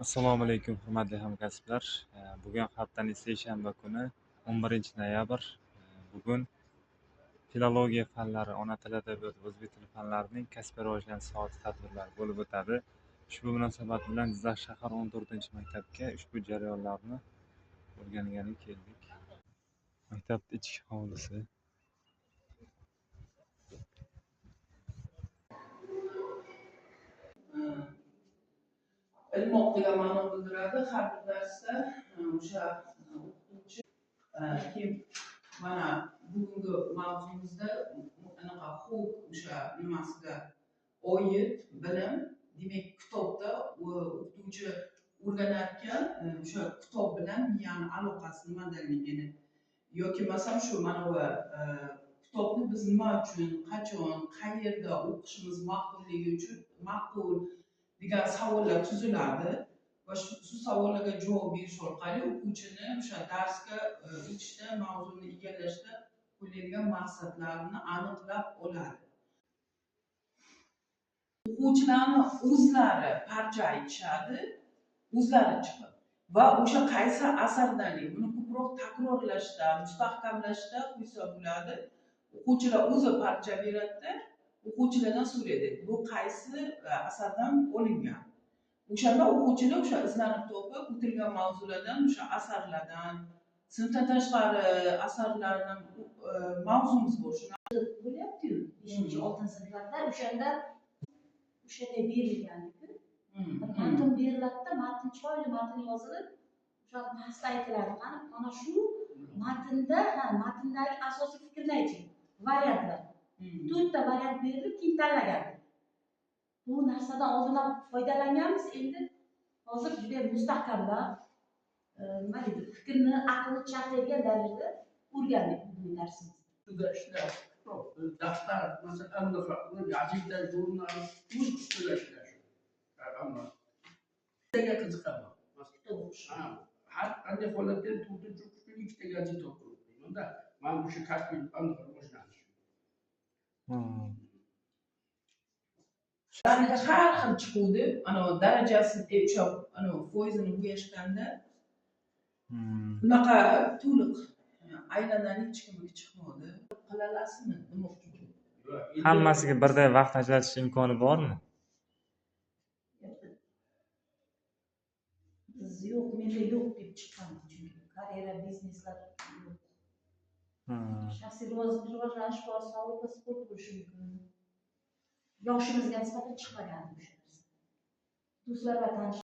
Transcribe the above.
Assalomu alaykum hurmatli hamkasblar. Bugun haftaning seshanba kuni 11 noyabr. Bugun filologiya fanlari, ona tili adabiyoti va o'zbek tili fanlarining kasbiy rivojlanish soati tadbirlari bo'lib o'tadi. Ushbu munosabat bilan Jizzax shahar 14-maktabga ushbu jarayonlarni o'rgangani keldik. Maktab ichki hovlisi. Ilm degan ma'no bildiradi. Har bir darsda o'sha o'qituvchi kim mana bugungi mavzumizda anaqa huquq o'sha nimasiga oid bilim, demak kitobda o'qituvchi o'rganayotgan o'sha kitob bilan miyani aloqasi nimadaligini yoki masalan shu mana bu kitobni biz nima uchun, qachon, qayerda o'qishimiz ma'qulligi uchun ma'qul degan savollar tuziladi va shu savollarga javob berish orqali o'quvchini o'sha darsga o'tishda, mavzuni egallashda qo'yiladigan maqsadlarni aniqlab oladi. O'quvchilarni o'zlari parcha aytishadi, o'zlari chiqib va o'sha qaysi asardalik buni ko'proq takrorlashda, mustahkamlashda qo'ysa bo'ladi. O'quvchilar o'zi parcha beradida, o'quvchilardan so'raydi, bu qaysi asardan olingan. O'shanda o'quvchilar o'sha izlanib topib o'tilgan mavzulardan, o'sha asarlardan, sinfdan tashqari asarlardan mavzumiz bor. Bo'lyapti-yu, 5-6 sinflarda o'shanda berilganku. Matn beriladi-da, matn chiroyli matn yozilib, o'sha pastda aytiladi. Mana shu matndagi asosiy fikrni ayting. Variantlar. 4 ta variant berilib, keyin tanlagan. Bu narsadan oldindan foydalanganmiz, endi hozir juda mustahkamlab, nima deydi, fikrni, aqlni charchaydigan darajada o'rgandik bu darsimizda. Daftar, masalan, gazeta, jurnal, o'z ustida ishlash. Hamma. Nega qiziqaman? Har qanday holatda 4-chi ikkita gazeta o'qiyman. Unda men o'sha kasbiy aniq rivojlanish. Har xil chiquvdi, ana darajasini o'sha ana foizini qo'yishganda unaqa to'liq aylanani hech kimga chiqmadi. Qilalasizmi demoqchi. Hammasiga birday vaqt ajratish imkoni bormi? Biz yo'q, menda yo'q deb chiqqan, chunki karyera, bizneslar yo'q. Shaxsiy rivojlanish bor, sog'liq va sport bo'lishi mumkin. Yoshimizga nisbatan chiqmagan o'sha narsa. Do'stlar va tanish